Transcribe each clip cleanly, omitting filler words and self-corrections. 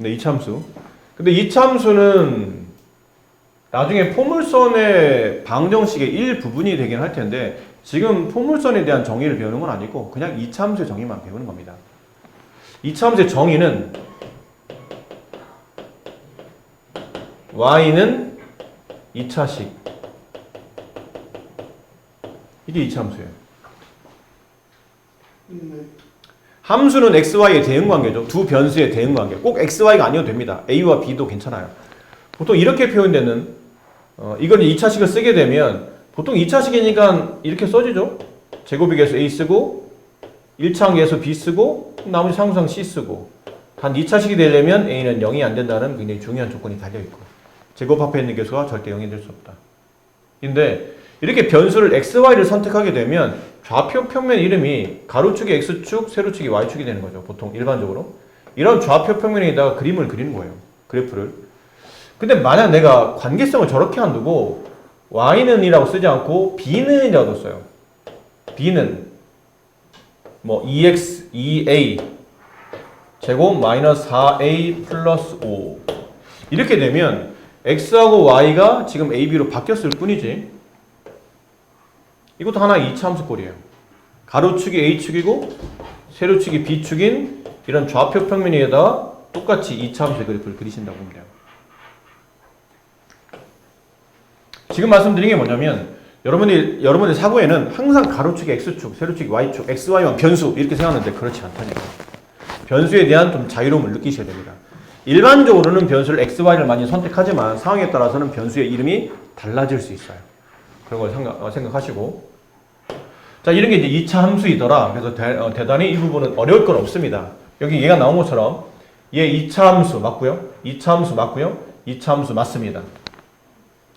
네, 이차함수. 근데 이차함수는 나중에 포물선의 방정식의 일부분이 되긴 할 텐데 지금 포물선에 대한 정의를 배우는 건 아니고 그냥 이차함수의 정의만 배우는 겁니다. 이차함수의 정의는 y는 2차식, 이게 이차함수예요. 함수는 xy의 대응관계죠. 두 변수의 대응관계. 꼭 xy가 아니어도 됩니다. a와 b도 괜찮아요. 보통 이렇게 표현되는 이건 2차식을 쓰게 되면 보통 2차식이니까 이렇게 써지죠. 제곱이계수 a 쓰고 1차항계수 b 쓰고 나머지 상수항 c 쓰고 단 2차식이 되려면 a는 0이 안 된다는 굉장히 중요한 조건이 달려있고 제곱 앞에 있는 계수가 절대 0이 될 수 없다. 근데 이렇게 변수를 xy를 선택하게 되면 좌표 평면 이름이 가로축이 x축, 세로축이 y축이 되는 거죠. 보통 일반적으로. 이런 좌표 평면에다가 그림을 그리는 거예요. 그래프를. 근데 만약 내가 관계성을 저렇게 안 두고 y는 이라고 쓰지 않고 b는 이라고 써요. b는 뭐 2x, 2a 제곱 마이너스 4a 플러스 5 이렇게 되면 x하고 y가 지금 ab로 바뀌었을 뿐이지 이것도 하나의 이차함수꼴이에요. 가로축이 a축이고 세로축이 b축인 이런 좌표 평면 위에다가 똑같이 이차함수의 그래프를 그리신다고 보면 돼요. 지금 말씀드린 게 뭐냐면 여러분의 사고에는 항상 가로축이 x축, 세로축이 y축, xy만 변수 이렇게 생각하는데 그렇지 않다니까. 변수에 대한 좀 자유로움을 느끼셔야 됩니다. 일반적으로는 변수를 xy를 많이 선택하지만 상황에 따라서는 변수의 이름이 달라질 수 있어요. 그런 걸 생각하시고 자 이런 게 이제 2차 함수이더라. 그래서 대단히 이 부분은 어려울 건 없습니다. 여기 얘가 나온 것처럼 얘 2차 함수 맞고요. 2차 함수 맞고요. 2차 함수 맞습니다.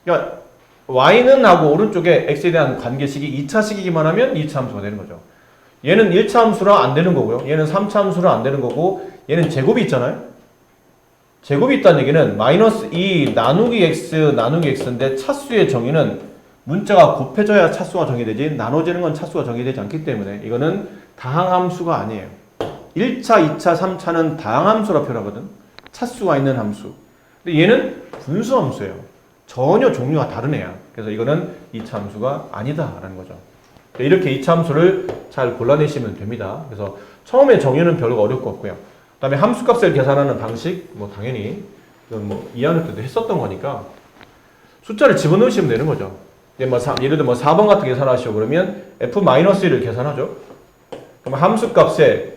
그러니까 y는 하고 오른쪽에 x에 대한 관계식이 2차식이기만 하면 2차 함수가 되는 거죠. 얘는 1차 함수라 안 되는 거고요. 얘는 3차 함수라 안 되는 거고 얘는 제곱이 있잖아요. 제곱이 있다는 얘기는 마이너스 2 나누기 x 나누기 x인데 차수의 정의는 문자가 곱해져야 차수가 정의되지 나눠지는 건 차수가 정의되지 않기 때문에 이거는 다항함수가 아니에요. 1차, 2차, 3차는 다항함수라 표현하거든. 차수가 있는 함수. 근데 얘는 분수함수예요. 전혀 종류가 다른 애야. 그래서 이거는 2차 함수가 아니다라는 거죠. 이렇게 2차 함수를 잘 골라내시면 됩니다. 그래서 처음에 정의는 별로 어렵고 없고요. 그 다음에 함수값을 계산하는 방식, 뭐 당연히 이건 뭐 2학년 때도 했었던 거니까 숫자를 집어넣으시면 되는 거죠. 예를 들어 4번 같은 계산하시오 그러면 f-1을 계산하죠. 그럼 함수값에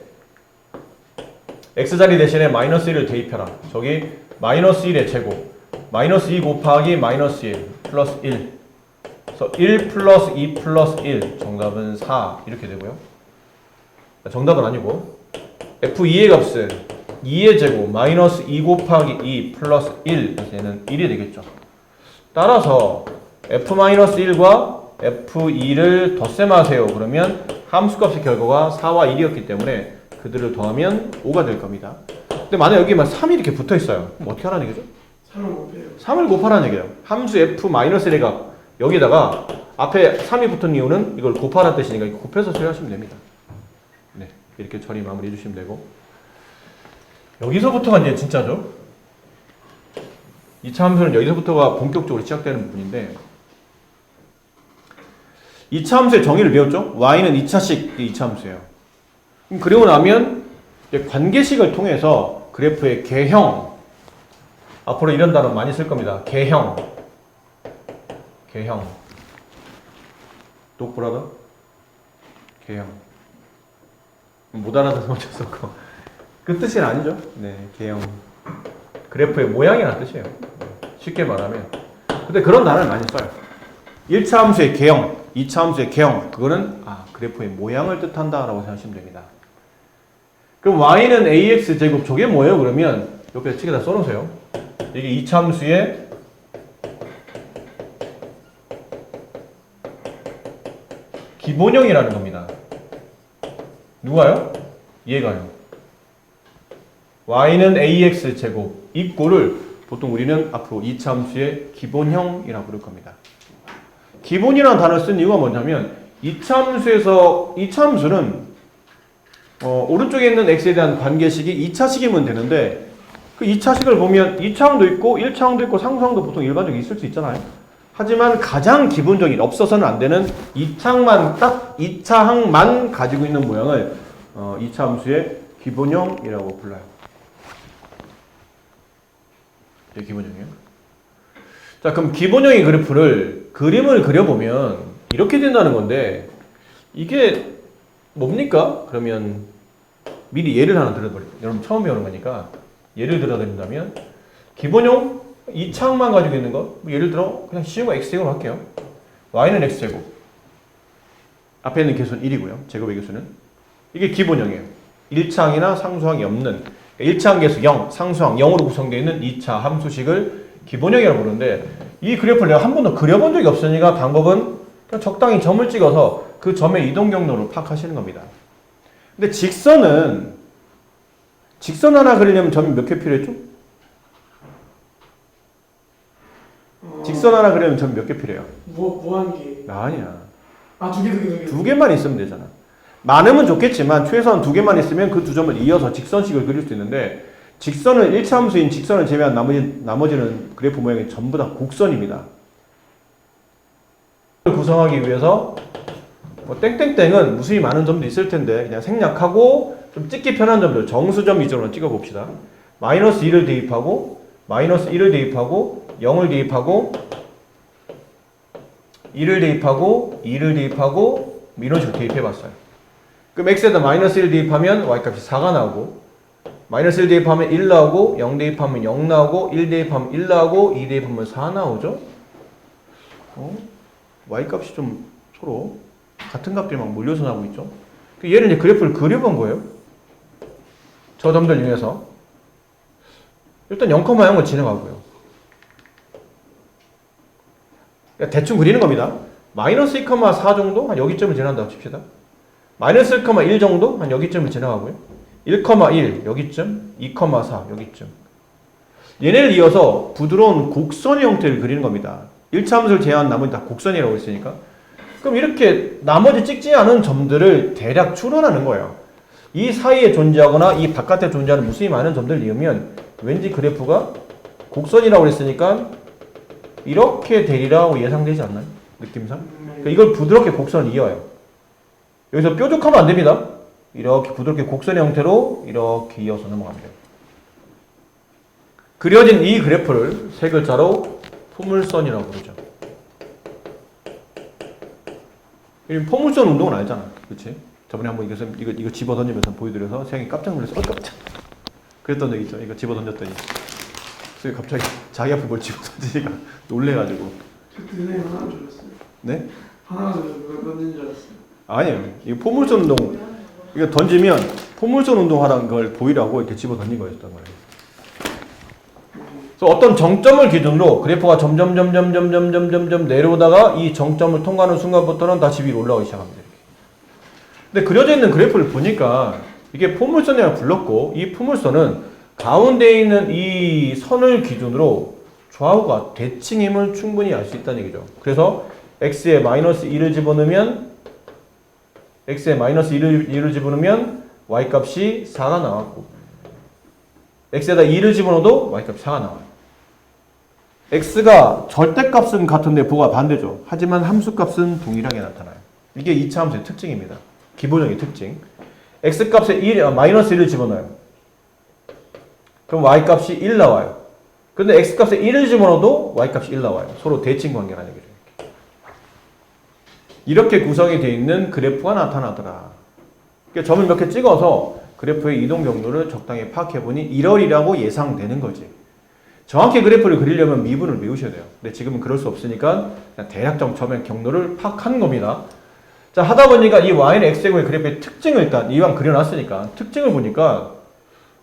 x자리 대신에 -1을 대입해라. 저기 -1의 제곱 마이너스 2 곱하기 마이너스 1 플러스 1 그래서 1 플러스 2 플러스 1 정답은 4 이렇게 되고요. 정답은 아니고 f2의 값은 2의 제곱 마이너스 2 곱하기 2 플러스 1 그래서 얘는 1이 되겠죠. 따라서 f-1과 f2를 덧셈하세요. 그러면 함수값의 결과가 4와 1이었기 때문에 그들을 더하면 5가 될 겁니다. 근데 만약 여기만 3이 이렇게 붙어 있어요. 그럼 어떻게 하라는 얘기죠? 3을 곱해요. 3을 곱하라는 얘기예요. 함수 f-1의 값 여기다가 앞에 3이 붙은 이유는 이걸 곱하라는 뜻이니까 이거 곱해서 처리하시면 됩니다. 네, 이렇게 처리 마무리해 주시면 되고 여기서부터가 이제 진짜죠. 2차 함수는 여기서부터가 본격적으로 시작되는 부분인데 2차 함수의 정의를 배웠죠? y는 2차식 2차 함수예요. 그리고 나면 관계식을 통해서 그래프의 개형 앞으로 이런 단어 많이 쓸 겁니다. 개형 똑브라더 개형 못 알아듣는 어쩔 수 없고 그 뜻은 아니죠. 네, 개형 그래프의 모양이라는 뜻이에요. 쉽게 말하면 근데 그런 단어를 많이 써요. 1차 함수의 개형 2차 함수의 개형 그거는 그래프의 모양을 뜻한다 라고 생각하시면 됩니다. 그럼 y는 ax 제곱 저게 뭐예요? 그러면 옆에 책에다 써놓으세요. 이게 2차 함수의 기본형이라는 겁니다. 누가요? 얘가요. y는 ax 제곱 이 꼴을 보통 우리는 앞으로 2차 함수의 기본형이라고 부를 겁니다. 기본이라는 단어를 쓴 이유가 뭐냐면 2차 함수는 오른쪽에 있는 x에 대한 관계식이 2차식이면 되는데 그 2차식을 보면 2차항도 있고 1차항도 있고 상수항도 보통 일반적으로 있을 수 있잖아요. 하지만 가장 기본적인 없어서는 안 되는 2차항만 딱 2차항만 가지고 있는 모양을 2차 함수의 기본형이라고 불러요. 이게 기본형이에요. 자, 그럼 기본형의 그래프를 그림을 그려보면 이렇게 된다는 건데 이게 뭡니까? 그러면 미리 예를 하나 들어버릴게요. 여러분 처음 배우는 거니까 예를 들어드린다면 기본형 2차항만 가지고 있는 거 예를 들어 그냥 쉬운 거 x제곱 할게요. y는 x제곱 앞에 있는 개수는 1이고요. 제곱의 개수는 이게 기본형이에요. 1차항이나 상수항이 없는 1차항 개수 0, 상수항 0으로 구성되어 있는 2차 함수식을 기본형이라고 부르는데 이 그래프를 내가 한 번도 그려본 적이 없으니까 방법은 그냥 적당히 점을 찍어서 그 점의 이동 경로를 파악하시는 겁니다. 근데 직선 하나 그리려면 점이 몇 개 필요했죠? 직선 하나 그리려면 점이 몇 개 필요해요? 무한개. 아니야. 두 개. 두 개만 있으면 되잖아. 많으면 좋겠지만 최소한 두 개만 있으면 그 두 점을 이어서 직선식을 그릴 수 있는데 직선은 1차 함수인 직선을 제외한 나머지는 그래프 모양이 전부 다 곡선입니다. 구성하기 위해서 뭐 땡땡땡은 무수히 많은 점도 있을 텐데 그냥 생략하고 좀 찍기 편한 점들 정수점 위주로 찍어 봅시다. 마이너스 1을 대입하고 마이너스 1을 대입하고 0을 대입하고 1을 대입하고 2를 대입하고 이런 식으로 대입해 봤어요. 그럼 x에다 마이너스 1 대입하면 y값이 4가 나오고 마이너스 1 대입하면 1 나오고 0 대입하면 0 나오고 1 대입하면 1 나오고 2 대입하면 4 나오죠? y값이 좀 서로 같은 값들이 막 몰려서 나오고 있죠? 얘는 이제 그래프를 그려본 거예요. 저 점들 이용해서 일단 0,0을 진행하고요. 그러니까 대충 그리는 겁니다. 마이너스 2,4 정도? 한 여기쯤을 지나간다고 칩시다. 마이너스 1,1 정도? 한 여기쯤을 지나가고요. 1,1 여기쯤, 2,4 여기쯤. 얘네를 이어서 부드러운 곡선의 형태를 그리는 겁니다. 1차 함수를 제외한 나머지 다 곡선이라고 했으니까. 그럼 이렇게 나머지 찍지 않은 점들을 대략 추론하는 거예요. 이 사이에 존재하거나 이 바깥에 존재하는 무수히 많은 점들을 이으면 왠지 그래프가 곡선이라고 했으니까 이렇게 되리라고 예상되지 않나요? 느낌상? 그러니까 이걸 부드럽게 곡선을 이어요. 여기서 뾰족하면 안 됩니다. 이렇게 부드럽게 곡선의 형태로 이렇게 이어서 넘어갑니다. 그려진 이 그래프를 세 글자로 포물선이라고 부르죠. 포물선 운동은 알잖아. 그치? 저번에 한번 이거 집어 던지면서 보여드려서 세영이 깜짝 놀라서 깜짝 그랬던 적 있죠. 이거 집어 던졌더니 그래서 갑자기 자기 앞에 뭘 집어 던지니까 놀래가지고 그때 하나 줄 알았어요. 네? 하나 줄 누가 던진 줄 알았어요. 아니에요. 이거 포물선 운동 이거 던지면 포물선 운동하라는 걸 보이라고 이렇게 집어 던진 거였던 거예요. 그래서 어떤 정점을 기준으로 그래프가 점점 내려오다가 이 정점을 통과하는 순간부터는 다시 위로 올라오기 시작합니다. 근데 그려져 있는 그래프를 보니까 이게 포물선이라고 불렀고 이 포물선은 가운데 있는 이 선을 기준으로 좌우가 대칭임을 충분히 알 수 있다는 얘기죠. 그래서 x에 마이너스 2를 집어넣으면 y값이 4가 나왔고 x에다 2를 집어넣어도 y값이 4가 나와요. x가 절대값은 같은데 부가 반대죠. 하지만 함수값은 동일하게 나타나요. 이게 2차 함수의 특징입니다. 기본적인 특징. x값에 마이너스 1을 집어넣어요. 그럼 y값이 1 나와요. 근데 x값에 1을 집어넣어도 y값이 1 나와요. 서로 대칭 관계라는 얘기죠. 이렇게 구성이 되어 있는 그래프가 나타나더라. 그러니까 점을 몇 개 찍어서 그래프의 이동 경로를 적당히 파악해보니 이러리라고 예상되는 거지. 정확히 그래프를 그리려면 미분을 외우셔야 돼요. 근데 지금은 그럴 수 없으니까 그냥 대략적 점의 경로를 파악하는 겁니다. 자, 하다 보니까 이 y는 x제곱의 그래프의 특징을 일단 이왕 그려놨으니까 특징을 보니까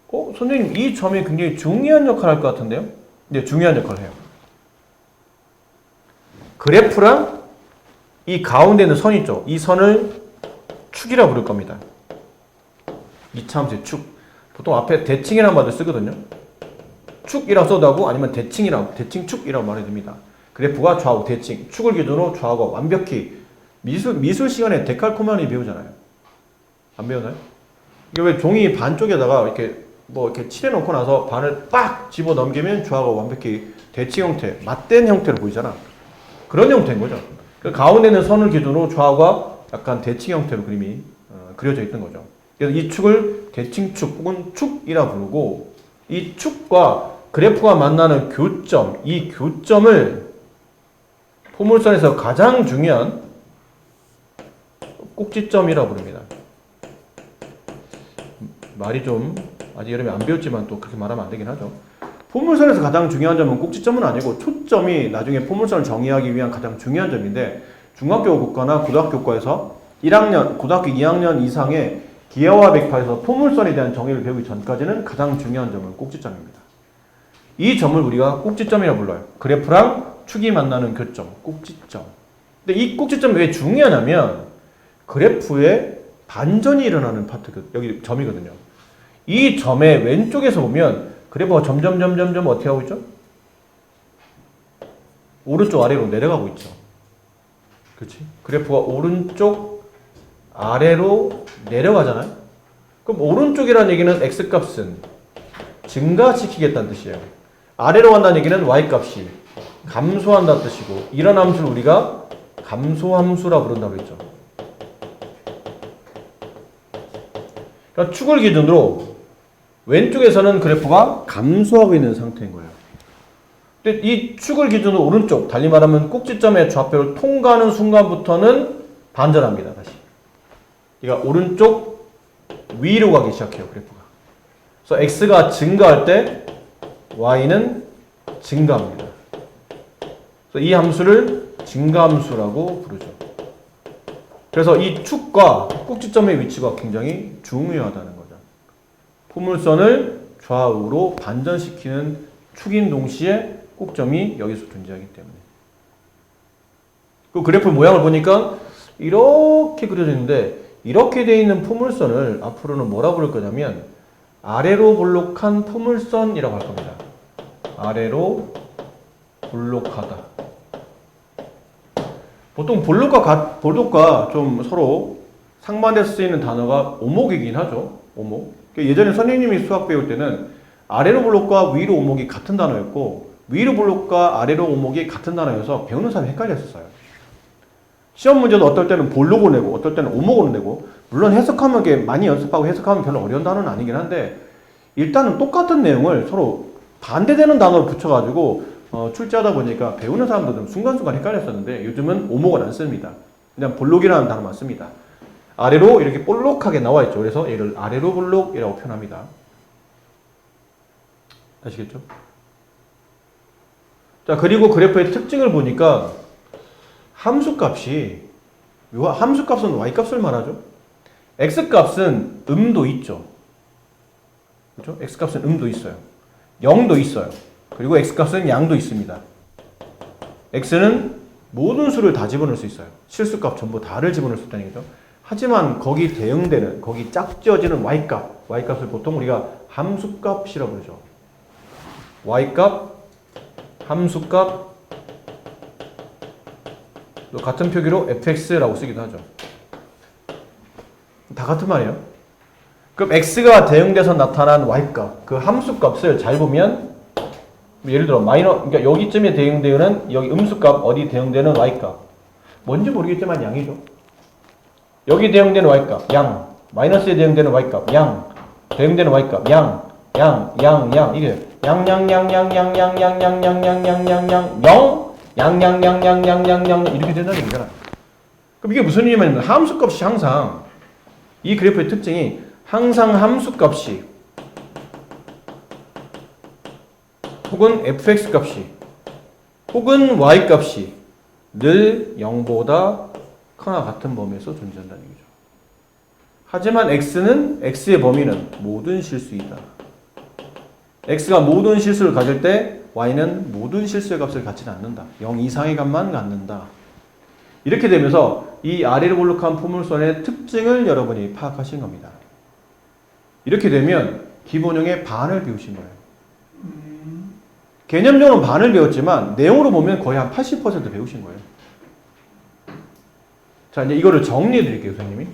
선생님 이 점이 굉장히 중요한 역할을 할 것 같은데요? 네, 중요한 역할을 해요. 그래프랑 이 가운데 있는 선 있죠? 이 선을 축이라고 부를 겁니다. 2차 함수의 축. 보통 앞에 대칭이라는 말을 쓰거든요. 축이라고 써도 하고 아니면 대칭축이라고 말해도 됩니다. 그래프가 좌우 대칭, 축을 기준으로 좌우가 완벽히 미술 시간에 데칼코마니 배우잖아요. 안 배우나요? 이게 왜 종이 반쪽에다가 이렇게 뭐 이렇게 칠해놓고 나서 반을 빡 집어 넘기면 좌우가 완벽히 대칭 형태, 맞댄 형태로 보이잖아. 그런 형태인 거죠. 그 가운데 있는 선을 기준으로 좌우가 약간 대칭 형태로 그림이 그려져 있는 거죠. 그래서 이 축을 대칭축 혹은 축이라 부르고, 이 축과 그래프가 만나는 교점, 이 교점을 포물선에서 가장 중요한 꼭지점이라고 부릅니다. 말이 좀 아직 여러분이 안 배웠지만 또 그렇게 말하면 안 되긴 하죠. 포물선에서 가장 중요한 점은 꼭지점은 아니고 초점이 나중에 포물선을 정의하기 위한 가장 중요한 점인데, 중학교 교과나 고등학교 교과에서 1학년, 고등학교 2학년 이상의 기하와 백파에서 포물선에 대한 정의를 배우기 전까지는 가장 중요한 점은 꼭지점입니다. 이 점을 우리가 꼭지점이라고 불러요. 그래프랑 축이 만나는 교점, 꼭지점. 근데 이 꼭지점이 왜 중요하냐면 그래프에 반전이 일어나는 파트, 여기 점이거든요. 이 점의 왼쪽에서 보면 그래프가 점점 어떻게 하고 있죠? 오른쪽 아래로 내려가고 있죠. 그렇지? 그래프가 오른쪽 아래로 내려가잖아요. 그럼 오른쪽이라는 얘기는 x값은 증가시키겠다는 뜻이에요. 아래로 간다는 얘기는 y값이 감소한다는 뜻이고, 이런 함수를 우리가 감소함수라 부른다고 했죠. 그러니까 축을 기준으로 왼쪽에서는 그래프가 감소하고 있는 상태인 거예요. 근데 이 축을 기준으로 오른쪽, 달리 말하면 꼭지점의 좌표를 통과하는 순간부터는 반전합니다. 다시. 그러니까 오른쪽 위로 가기 시작해요. 그래프가. 그래서 x가 증가할 때 y는 증가합니다. 그래서 이 함수를 증가함수라고 부르죠. 그래서 이 축과 꼭지점의 위치가 굉장히 중요하다는 거죠. 포물선을 좌우로 반전시키는 축인 동시에 꼭점이 여기서 존재하기 때문에. 그 그래프 모양을 보니까 이렇게 그려져 있는데, 이렇게 되어 있는 포물선을 앞으로는 뭐라 부를 거냐면 아래로 볼록한 포물선이라고 할 겁니다. 아래로 볼록하다. 보통 볼록과 좀 서로 상반돼서 쓰이는 단어가 오목이긴 하죠. 오목. 예전에 선생님이 수학 배울 때는 아래로 볼록과 위로 오목이 같은 단어였고, 위로 볼록과 아래로 오목이 같은 단어여서 배우는 사람이 헷갈렸었어요. 시험 문제도 어떨 때는 볼록으로 내고 어떨 때는 오목으로 내고, 물론 해석하면 게 많이 연습하고 해석하면 별로 어려운 단어는 아니긴 한데, 일단은 똑같은 내용을 서로 반대되는 단어를 붙여가지고 출제하다 보니까 배우는 사람들은 순간순간 헷갈렸었는데, 요즘은 오목은 안 씁니다. 그냥 볼록이라는 단어만 씁니다. 아래로 이렇게 볼록하게 나와 있죠. 그래서 얘를 아래로 볼록이라고 표현합니다. 아시겠죠? 자, 그리고 그래프의 특징을 보니까 함수값이, 함수값은 y값을 말하죠. x값은 음도 있죠. 그렇죠? x값은 음도 있어요. 0도 있어요. 그리고 x값은 양도 있습니다. x는 모든 수를 다 집어넣을 수 있어요. 실수값 전부 다를 집어넣을 수 있다는 얘기죠. 하지만 거기 대응되는, 거기 짝지어지는 y값을 보통 우리가 함수값이라고 그러죠. y값, 함수값, 또 같은 표기로 fx라고 쓰기도 하죠. 다 같은 말이에요. 그럼 x가 대응돼서 나타난 y값, 그 함수값을 잘 보면, 예를 들어 그러니까 여기쯤에 대응되는 여기 음수값 어디 대응되는 y값, 뭔지 모르겠지만 양이죠. 여기 대응되는 y값 양, 마이너스에 대응되는 y값 양, 대응되는 y값 양, 이게 양양양양양양양양양양양양양 이렇게 된다는 얘기잖아. 그럼 이게 무슨 의미냐면 함수값이 항상, 이 그래프의 특징이 항상 함수값이 혹은 fx값이 혹은 y값이 늘 0보다 크거나 같은 범위에서 존재한다는 얘기죠. 하지만 x의 범위는 모든 실수이다. x가 모든 실수를 가질 때 y는 모든 실수의 값을 갖지는 않는다. 0 이상의 값만 갖는다. 이렇게 되면서 이 아래로 볼록한 포물선의 특징을 여러분이 파악하신 겁니다. 이렇게 되면 기본형의 반을 배우신 거예요. 개념적으로는 반을 배웠지만 내용으로 보면 거의 한 80% 배우신 거예요. 자, 이제 이거를 정리해 드릴게요, 선생님이.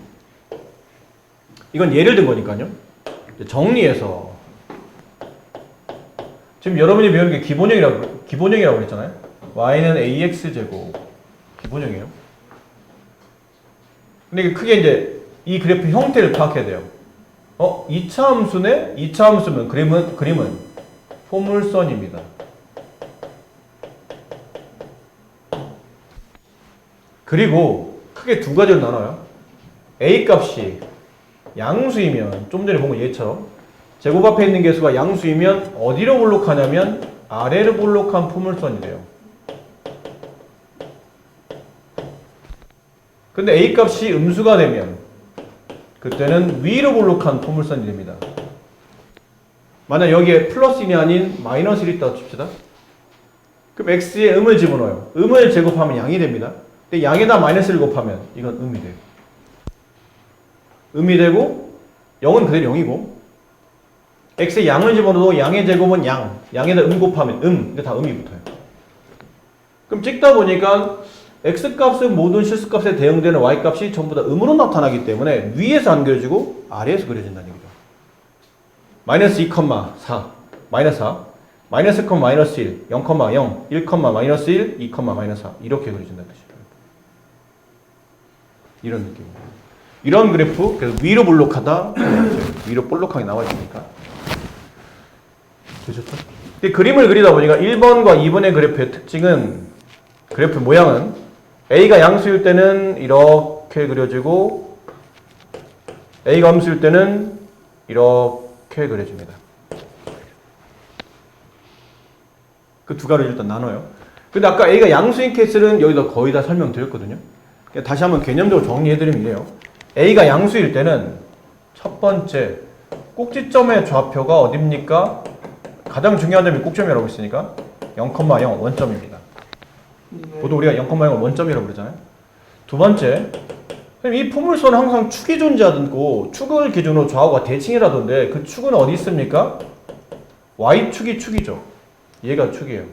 이건 예를 든 거니까요. 정리해서 지금 여러분이 배운 게 기본형이라고 그랬잖아요. y는 ax제곱 기본형이에요. 근데 이게 크게 이제 이 그래프 형태를 파악해야 돼요. 이차 함수네? 이차 함수면 그림은 포물선입니다. 그리고 크게 두 가지로 나눠요. a 값이 양수이면 좀 전에 본 거 얘처럼 제곱 앞에 있는 개수가 양수이면 어디로 볼록하냐면 아래로 볼록한 포물선이 돼요. 근데 a 값이 음수가 되면 그때는 위로 볼록한 포물선이 됩니다. 만약 여기에 플러스 1이 아닌 마이너스 1이 있다고 칩시다. 그럼 x에 음을 집어넣어요. 음을 제곱하면 양이 됩니다. 근데 양에다 마이너스를 곱하면 이건 음이 돼요. 음이 되고 0은 그대로 0이고 x에 양을 집어넣어도 양의 제곱은 양에다 음 곱하면 근데 다 음이 붙어요. 그럼 찍다 보니까 x값은 모든 실수값에 대응되는 y값이 전부 다 음으로 나타나기 때문에 위에서 안 그려지고 아래에서 그려진다는 얘기죠. 마이너스 2, 4, 마이너스 4, 마이너스, 마이너스 1, 0, 0, 1, 마이너스 1, 2, 마이너스 4 이렇게 그려진다는 뜻이에요. 이런 느낌입니다. 이런 그래프, 그래서 위로 볼록하다, 위로 볼록하게 나와 있으니까. 되셨죠? 근데 그림을 그리다 보니까 1번과 2번의 그래프의 특징은, 그래프 모양은 A가 양수일 때는 이렇게 그려지고, A가 음수일 때는 이렇게 그려집니다. 그 두 가지를 일단 나눠요. 근데 아까 A가 양수인 케이스는 여기다 거의 다 설명드렸거든요. 다시 한번 개념적으로 정리해드리면 이래요. A가 양수일 때는 첫 번째 꼭지점의 좌표가 어딥니까? 가장 중요한 점이 꼭점이라고 했으니까 0,0 원점입니다. 보통 우리가 0,0을 원점이라고 그러잖아요. 두 번째, 이 포물선은 항상 축이 존재하고 축을 기준으로 좌우가 대칭이라던데 그 축은 어디 있습니까? Y축이 축이죠. 얘가 축이에요.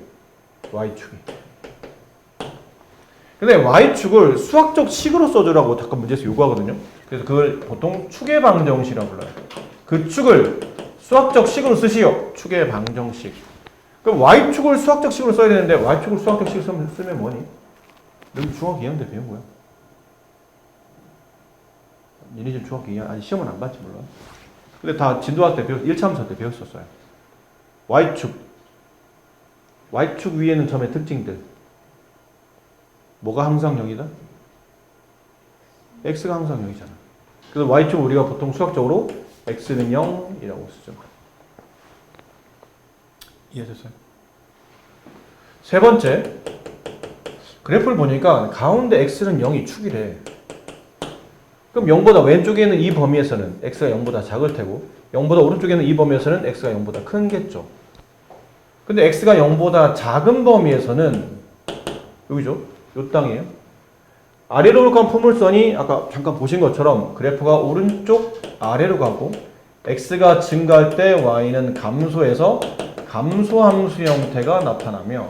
Y축이. 근데 Y축을 수학적 식으로 써주라고 잠깐 문제에서 요구하거든요. 그래서 그걸 보통 축의 방정식이라고 불러요. 그 축을 수학적 식으로 쓰시오. 축의 방정식. 그럼 Y축을 수학적 식으로 써야 되는데 Y축을 수학적 식으로 쓰면 뭐니? 여기 중학교 2학년 때 배운 거야. 니네 집 중학교 2학년, 아니 시험은 안 봤지 몰라. 근데 다 진도학 때 1차 함수 때 배웠었어요. Y축 위에는 점의 특징들. 뭐가 항상 0이다? X가 항상 0이잖아. 그래서 Y축 우리가 보통 수학적으로 X는 0이라고 쓰죠. 이해하셨어요? 세 번째, 그래프를 보니까 가운데 X는 0이 축이래. 그럼 0보다 왼쪽에 있는 이 범위에서는 X가 0보다 작을 테고 0보다 오른쪽에 있는 이 범위에서는 X가 0보다 큰겠죠. 근데 X가 0보다 작은 범위에서는 여기죠. 요 땅이에요. 아래로 올라간 포물선이 아까 잠깐 보신 것처럼 그래프가 오른쪽 아래로 가고 X가 증가할 때 Y는 감소해서 감소함수 형태가 나타나며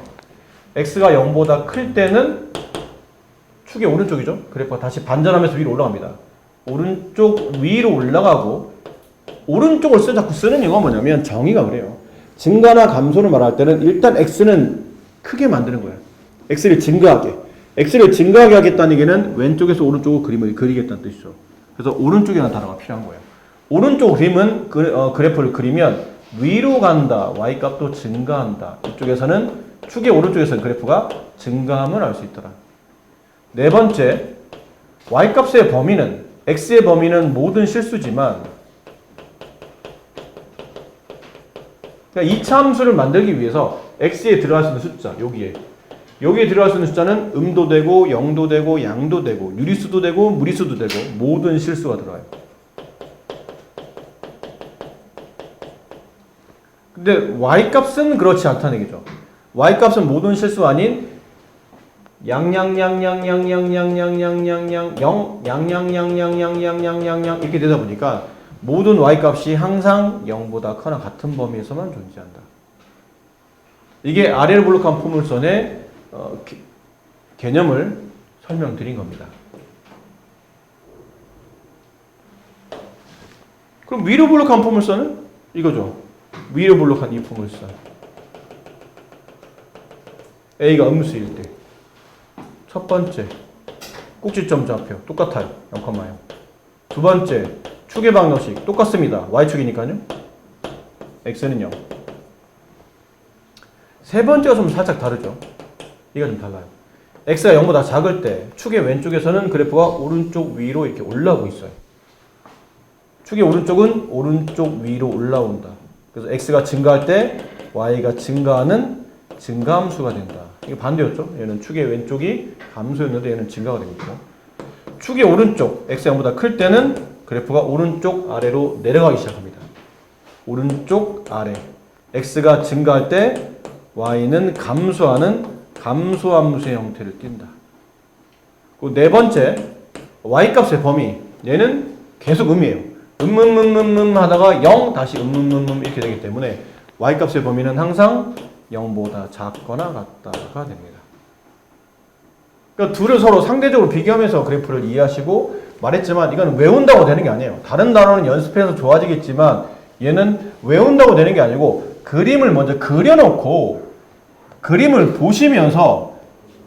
X가 0보다 클 때는 축이 오른쪽이죠. 그래프가 다시 반전하면서 위로 올라갑니다. 오른쪽 위로 올라가고 오른쪽을 자꾸 쓰는 이유가 뭐냐면 정의가 그래요. 증가나 감소를 말할 때는 일단 X는 크게 만드는 거예요. X를 증가하게. X를 증가하게 하겠다는 얘기는 왼쪽에서 오른쪽으로 그림을 그리겠다는 뜻이죠. 그래서 오른쪽이라는 단어가 필요한 거예요. 오른쪽 그림은 그래프를 그리면 위로 간다. Y값도 증가한다. 이쪽에서는 축의 오른쪽에서는 그래프가 증가함을 알 수 있더라. 네 번째, Y값의 범위는 X의 범위는 모든 실수지만 그러니까 2차 함수를 만들기 위해서 X에 들어갈 수 있는 숫자, 여기에 들어갈 수 있는 숫자는 음도 되고 0도 되고 양도 되고 유리수도 되고 무리수도 되고 모든 실수가 들어가요. 근데 Y값은 그렇지 않다는 얘기죠. Y값은 모든 실수 아닌 양양양양양양양양양양양양 이렇게 되다 보니까 모든 Y값이 항상 0보다 커나 같은 범위에서만 존재한다. 이게 아래로 볼록한 포물선의 개념을 설명드린 겁니다. 그럼 위로 볼록한 포물선은 이거죠. 위로 볼록한 이 포물선. A가 음수일 때. 첫 번째, 꼭지점 좌표 똑같아요. 0,0. 두 번째, 축의 방정식 똑같습니다. Y축이니까요. X는 0. 세 번째가 좀 살짝 다르죠. 이가 좀 달라요. X가 0보다 작을 때 축의 왼쪽에서는 그래프가 오른쪽 위로 이렇게 올라오고 있어요. 축의 오른쪽은 오른쪽 위로 올라온다. 그래서 X가 증가할 때 Y가 증가하는 증가함수가 된다. 이게 반대였죠. 얘는 축의 왼쪽이 감소였는데 얘는 증가가 되겠죠. 축의 오른쪽, X가 0보다 클 때는 그래프가 오른쪽 아래로 내려가기 시작합니다. 오른쪽 아래. X가 증가할 때 Y는 감소하는 감소함수의 형태를 띈다. 그리고 네 번째, Y값의 범위. 얘는 계속 음이에요. 하다가 0 다시 이렇게 되기 때문에 Y값의 범위는 항상 0보다 작거나 같다가 됩니다. 그러니까 둘을 서로 상대적으로 비교하면서 그래프를 이해하시고 말했지만 이건 외운다고 되는 게 아니에요. 다른 단어는 연습해서 좋아지겠지만 얘는 외운다고 되는 게 아니고 그림을 먼저 그려놓고 그림을 보시면서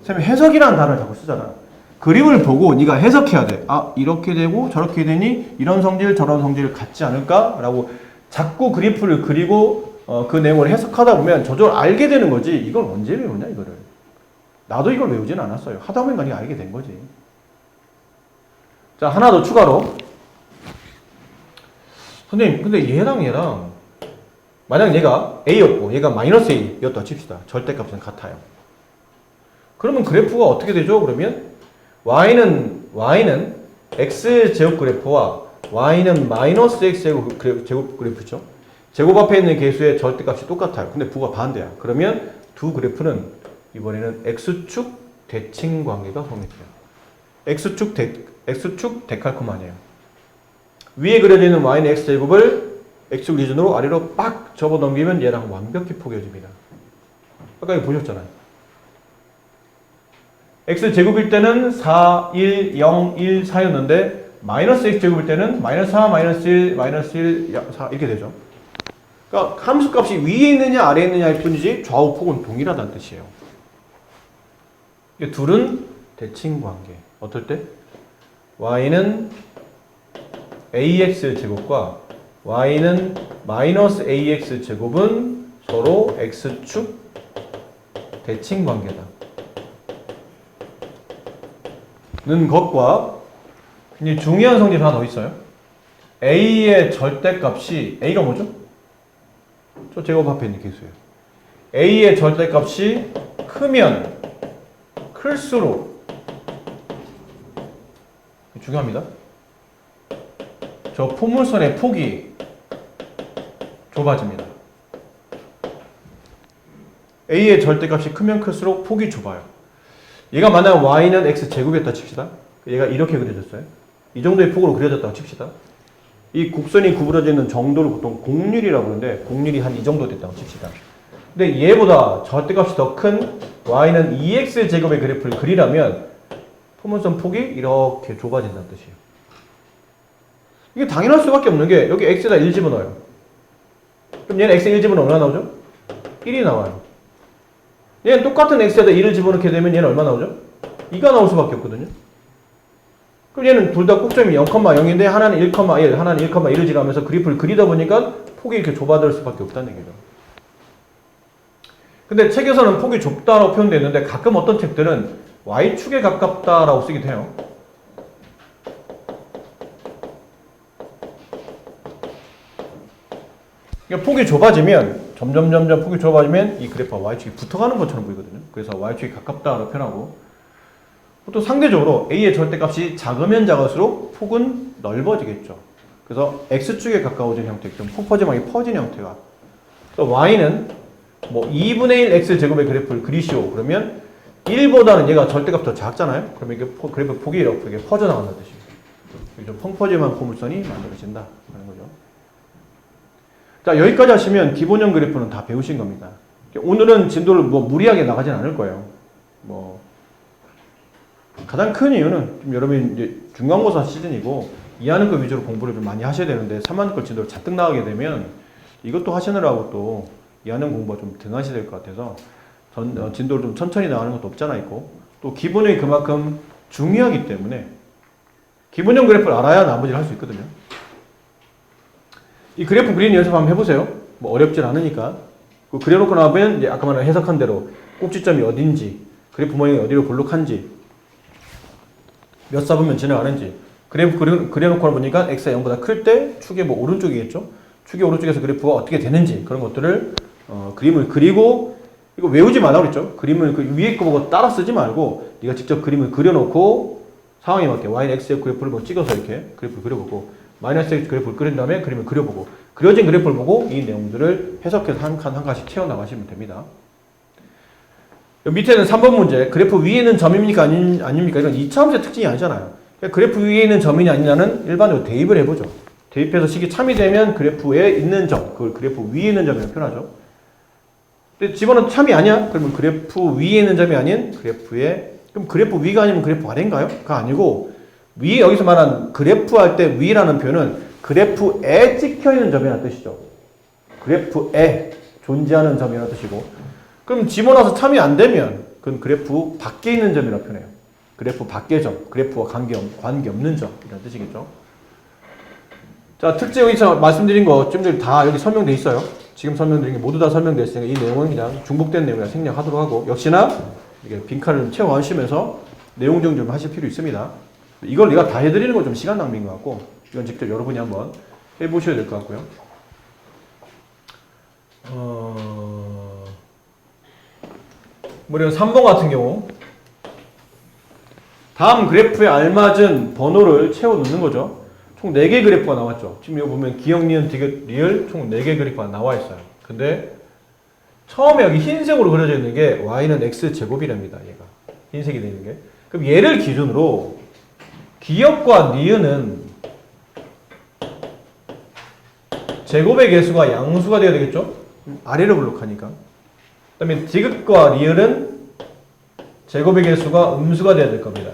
선생님 해석이라는 단어를 자꾸 쓰잖아. 그림을 보고 네가 해석해야 돼. 아 이렇게 되고 저렇게 되니 이런 성질 저런 성질 같지 않을까? 라고 자꾸 그래프를 그리고 그 내용을 해석하다 보면 저절로 알게 되는 거지. 이걸 언제 외우냐 이거를. 나도 이걸 외우진 않았어요. 하다 보니까 네가 알게 된 거지. 자 하나 더 추가로. 선생님 근데 얘랑 만약 얘가 A였고 얘가 마이너스 A였다 칩시다. 절대값은 같아요. 그러면 그래프가 어떻게 되죠? 그러면 Y는 X제곱 그래프와 Y는 마이너스 X제곱 그래프죠. 제곱 앞에 있는 개수의 절대값이 똑같아요. 근데 부가 반대야. 그러면 두 그래프는 이번에는 X축 대칭 관계가 성립돼요. X축 데칼코마니에요. 위에 그려지는 Y는 X제곱을 X축 기준으로 아래로 빡 접어 넘기면 얘랑 완벽히 포개집니다. 아까 이거 보셨잖아요. X제곱일 때는 4, 1, 0, 1, 4였는데 마이너스 X제곱일 때는 마이너스 4, 마이너스 1, 마이너스 1, 4 이렇게 되죠. 그러니까 함수값이 위에 있느냐 아래에 있느냐일 뿐이지 좌우 폭은 동일하다는 뜻이에요. 이 둘은 대칭관계. 어떨 때? Y는 AX제곱과 Y는 마이너스 AX제곱은 서로 X축 대칭관계다. 는 것과 굉장히 중요한 성질 하나 더 있어요. A의 절대값이 A가 뭐죠? 저 제곱 앞에 있는 개수예요. A의 절대값이 크면 클수록 중요합니다. 저 포물선의 폭이 좁아집니다. A의 절대값이 크면 클수록 폭이 좁아요. 얘가 만약 Y는 X제곱이었다 칩시다. 얘가 이렇게 그려졌어요. 이 정도의 폭으로 그려졌다고 칩시다. 이 곡선이 구부러지는 정도를 보통 곡률이라고 그러는데 곡률이 한 이 정도 됐다고 칩시다. 근데 얘보다 절대값이 더 큰 Y는 2X제곱의 그래프를 그리려면 포물선 폭이 이렇게 좁아진다는 뜻이에요. 이게 당연할 수밖에 없는 게 여기 X에다 1 집어넣어요. 그럼 얘는 X에 1 집어넣으면 얼마 나오죠? 1이 나와요. 얘는 똑같은 X에다 1을 집어넣게 되면 얘는 얼마 나오죠? 2가 나올 수밖에 없거든요. 그럼 얘는 둘 다 꼭점이 0,0인데 하나는 1,1, 하나는 1,1을 지나면서 그래프를 그리다 보니까 폭이 이렇게 좁아질 수밖에 없다는 얘기죠. 근데 책에서는 폭이 좁다라고 표현되어 있는데 가끔 어떤 책들은 Y축에 가깝다라고 쓰기도 해요. 그러니까 폭이 좁아지면 점점 폭이 좁아지면 이 그래프와 Y축이 붙어가는 것처럼 보이거든요. 그래서 Y축이 가깝다라고 표현하고 또 상대적으로 A의 절대값이 작으면 작을수록 폭은 넓어지겠죠. 그래서 X축에 가까워진 형태, 좀 폭퍼짐하게 퍼진 형태가. 또 Y는 뭐 2분의 1 X제곱의 그래프를 그리시오. 그러면 1보다는 얘가 절대값이 더 작잖아요. 그러면 이게 그래프 폭이 이렇게 퍼져나간다는 뜻이에요. 좀 펑퍼짐한 포물선이 만들어진다 하는 거죠. 자, 여기까지 하시면 기본형 그래프는 다 배우신 겁니다. 오늘은 진도를 뭐 무리하게 나가진 않을 거예요. 뭐 가장 큰 이유는 좀 여러분이 이제 중간고사 시즌이고 이하는 것 위주로 공부를 좀 많이 하셔야 되는데 3학년 진도를 잔뜩 나가게 되면 이것도 하시느라고 또 이하는 공부가 좀 등하시 될 것 같아서 진도를 좀 천천히 나가는 것도 없잖아 있고 또 기본형이 그만큼 중요하기 때문에 기본형 그래프를 알아야 나머지를 할 수 있거든요. 이 그래프 그리는 연습 한번 해보세요. 뭐 어렵진 않으니까. 그려놓고 나면 이제 아까 말한 해석한 대로 꼭지점이 어딘지, 그래프 모양이 어디로 볼록한지, 몇 사분면 지나가는지, 그래프 그려놓고 보니까 x가 0보다 클 때 축의 뭐 오른쪽이겠죠? 축의 오른쪽에서 그래프가 어떻게 되는지 그런 것들을 그림을 그리고 이거 외우지 말라고 그랬죠? 그림을 그 위에 거 보고 따라 쓰지 말고 네가 직접 그림을 그려놓고 상황에 맞게 y는 x의 그래프를 뭐 찍어서 이렇게 그래프를 그려보고 마이너스 x 그래프를 그린 다음에 그림을 그려보고 그려진 그래프를 보고 이 내용들을 해석해서 한 칸 한 칸씩 채워나가시면 됩니다. 밑에는 3번 문제 그래프 위에 있는 점입니까 아닙니까? 이건 2차함수의 특징이 아니잖아요. 그래프 위에 있는 점이냐 아니냐는 일반적으로 대입을 해보죠. 대입해서 식이 참이 되면 그래프에 있는 점, 그걸 그래프 위에 있는 점이라고 표현하죠. 근데 집어넣은 참이 아니야? 그러면 그래프 위에 있는 점이 아닌 그래프에 그럼 그래프 위가 아니면 그래프 아래인가요? 그가 아니고 위 여기서 말한 그래프 할 때 위라는 표현은 그래프에 찍혀있는 점이라는 뜻이죠. 그래프에 존재하는 점이라는 뜻이고 그럼 집어넣어서 참이 안 되면 그건 그래프 밖에 있는 점이라고 표현해요. 그래프 밖의 점, 그래프와 관계없는 점 이런 뜻이겠죠. 자, 특징 여기서 말씀드린 거 좀 전에 다 여기 설명돼 있어요. 지금 설명드린 게 모두 다 설명되어 있으니까 이 내용은 그냥 중복된 내용이라 생략하도록 하고 역시나 이게 빈칸을 채워가시면서 내용 정리 좀 하실 필요 있습니다. 이걸 내가 다 해드리는 건 좀 시간 낭비인 것 같고 이건 직접 여러분이 한번 해보셔야 될 것 같고요. 뭐 이런 3번 같은 경우 다음 그래프에 알맞은 번호를 채워 넣는 거죠. 총 4개 그래프가 나왔죠. 지금 여기 보면 기억, 니은, 디귿, 리을 총 4개 그래프가 나와 있어요. 근데 처음에 여기 흰색으로 그려져 있는 게 y는 x제곱이랍니다. 얘가 흰색이 되는 게. 그럼 얘를 기준으로 기억과 니은은 제곱의 개수가 양수가 되어야 되겠죠? 아래로 블록하니까. 그 다음에 디귿과 리을은 제곱의 개수가 음수가 되어야 될 겁니다.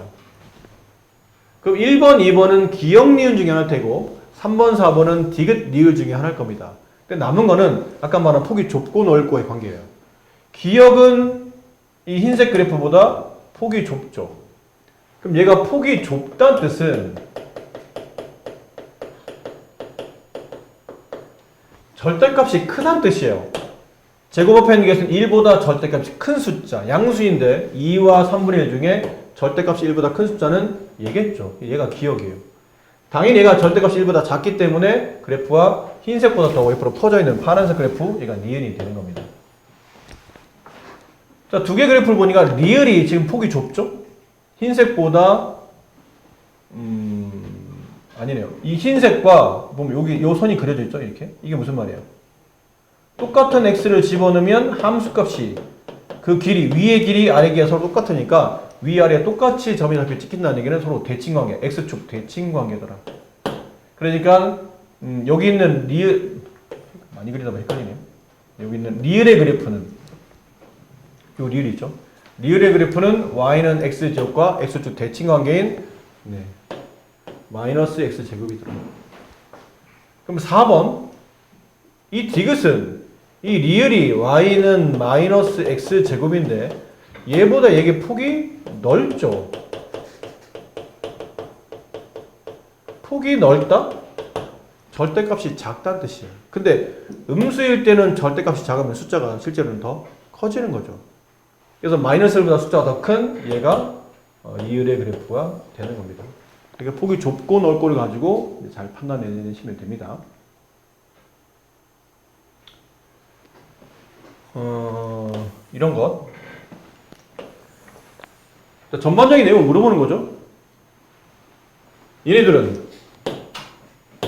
그럼 1번, 2번은 기억, 니은 중에 하나일 테고 3번, 4번은 디귿, 리을 중에 하나일 겁니다. 근데 남은 거는 아까 말한 폭이 좁고 넓고의 관계예요. 기억은 이 흰색 그래프보다 폭이 좁죠. 그럼 얘가 폭이 좁다는 뜻은 절대값이 크다는 뜻이에요. 제곱합에 있는 것은 1보다 절대값이 큰 숫자, 양수인데 2와 3분의 1 중에 절대값이 1보다 큰 숫자는 얘겠죠. 얘가 기억이에요. 당연히 얘가 절대값이 1보다 작기 때문에 그래프와 흰색보다 더 옆으로 퍼져있는 파란색 그래프, 얘가 니은이 되는 겁니다. 자, 2개 그래프를 보니까 리을이 지금 폭이 좁죠? 흰색보다 아니네요. 이 흰색과 보면 여기 요 선이 그려져 있죠, 이렇게. 이게 무슨 말이에요? 똑같은 x를 집어넣으면 함수값이 그 길이 위의 길이 아래 길이가 서로 똑같으니까 위아래 똑같이 점이 잡혀 찍힌다는 얘기는 서로 대칭관계, x축 대칭관계더라. 그러니까 여기 있는 리을 많이 그리다 보면 헷갈리네요. 여기 있는 리을의 그래프는 요 리을이 있죠. 리을의 그래프는 y는 x제곱과 x축 대칭관계인 마이너스 x제곱이더라. 그럼 4번 이 디귿은 이 리을이 y는 마이너스 x제곱인데 얘보다 얘게 폭이 넓죠. 폭이 넓다? 절대값이 작다는 뜻이에요. 근데 음수일 때는 절대값이 작으면 숫자가 실제로는 더 커지는 거죠. 그래서 마이너스 1보다 숫자가 더 큰 얘가 리을의 그래프가 되는 겁니다. 그러니까 폭이 좁고 넓고를 가지고 잘 판단해내시면 됩니다. 이런 것. 전반적인 내용을 물어보는 거죠.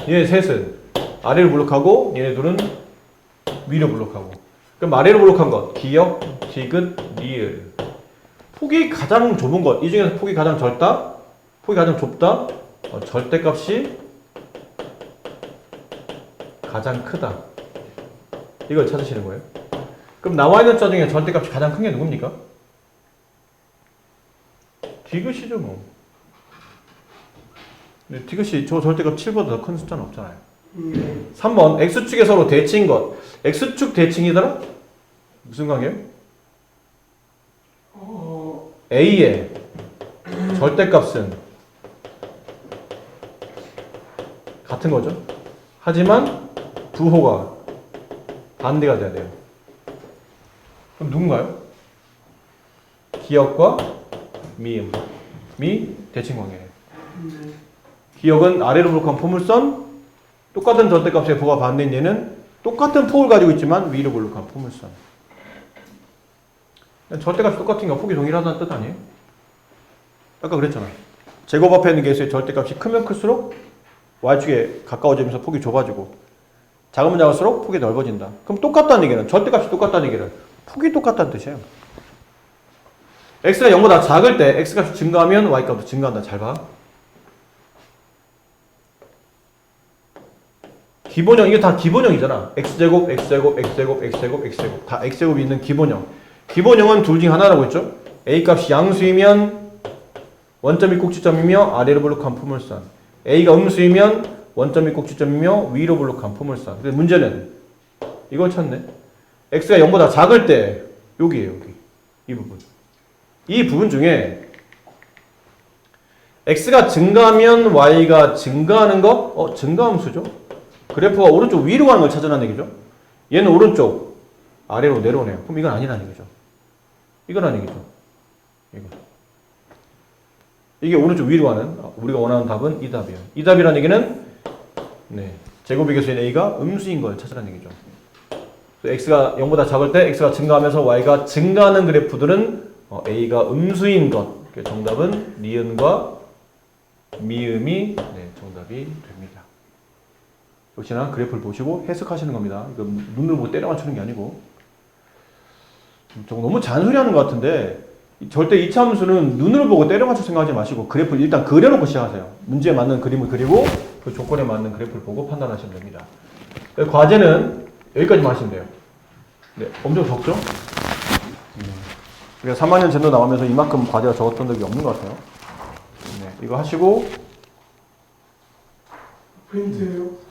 얘네 셋은 아래로 블록하고 얘네 둘은 위로 블록하고. 그럼 아래로 블록한 것 기억, 디귿, 리을. 폭이 가장 좁은 것. 이 중에서 폭이 가장 적다? 폭이 가장 좁다? 절대값이 가장 크다. 이걸 찾으시는 거예요. 그럼 나와 있는 자 중에 절대값이 가장 큰 게 누굽니까? 디귿이죠 뭐. 근데 디귿이 저 절대값 7보다 더 큰 숫자는 없잖아요. 3번 x축에 서로 대칭인 것. x축 대칭이더라? 무슨 관계예요? A의 절대값은 같은 거죠. 하지만 부호가 반대가 돼야 돼요. 그럼 누군가요? 기역과 미음이 대칭관계예요. 네. 기역은 아래로 볼록한 포물선, 똑같은 절대값의 부호가 반대인 얘는 똑같은 폭을 가지고 있지만 위로 볼록한 포물선. 절대값이 똑같으니까 폭이 동일하다는 뜻 아니에요? 아까 그랬잖아. 제곱 앞에 있는 개수의 절대값이 크면 클수록 y축에 가까워지면서 폭이 좁아지고 작으면 작을수록 폭이 넓어진다. 그럼 똑같다는 얘기는 절대값이 똑같다는 얘기는 폭이 똑같다는 뜻이에요. x가 0보다 작을 때 x값이 증가하면 y값도 증가한다. 잘 봐. 기본형, 이게 다 기본형이잖아. x제곱, x제곱, x제곱, x제곱, x제곱. 다 x제곱이 있는 기본형. 기본형은 둘 중 하나라고 했죠. a값이 양수이면 원점이 꼭지점이며 아래로 볼록한 포물선. a가 음수이면 원점이 꼭지점이며 위로 볼록한 포물선. 근데 문제는 이걸 찾네. x가 0보다 작을 때 여기에요. 여기. 이 부분. 이 부분 중에 x가 증가하면 y가 증가하는 거? 증가함수죠. 그래프가 오른쪽 위로 가는 걸 찾으라는 얘기죠. 얘는 오른쪽 아래로 내려오네요. 그럼 이건 아니라는 얘기죠. 이거라는 얘기죠. 이게 오른쪽 위로 가는 우리가 원하는 답은 이 답이에요. 이 답이라는 얘기는 제곱의 개수인 a가 음수인 걸 찾으라는 얘기죠. x가 0보다 작을 때 x가 증가하면서 y가 증가하는 그래프들은 a가 음수인 것. 정답은 니은과 미음이 정답이 됩니다. 역시나 그래프를 보시고 해석하시는 겁니다. 이거 눈으로 보고 때려 맞추는 게 아니고. 너무 잔소리하는 것 같은데 절대 이차함수는 눈으로 보고 때려 맞출 생각하지 마시고 그래프를 일단 그려놓고 시작하세요. 문제에 맞는 그림을 그리고 그 조건에 맞는 그래프를 보고 판단하시면 됩니다. 과제는 여기까지만 하시면 돼요. 엄청 적죠? 우리가 3학년 전도 나오면서 이만큼 과제가 적었던 적이 없는 것 같아요. 이거 하시고 프린트예요.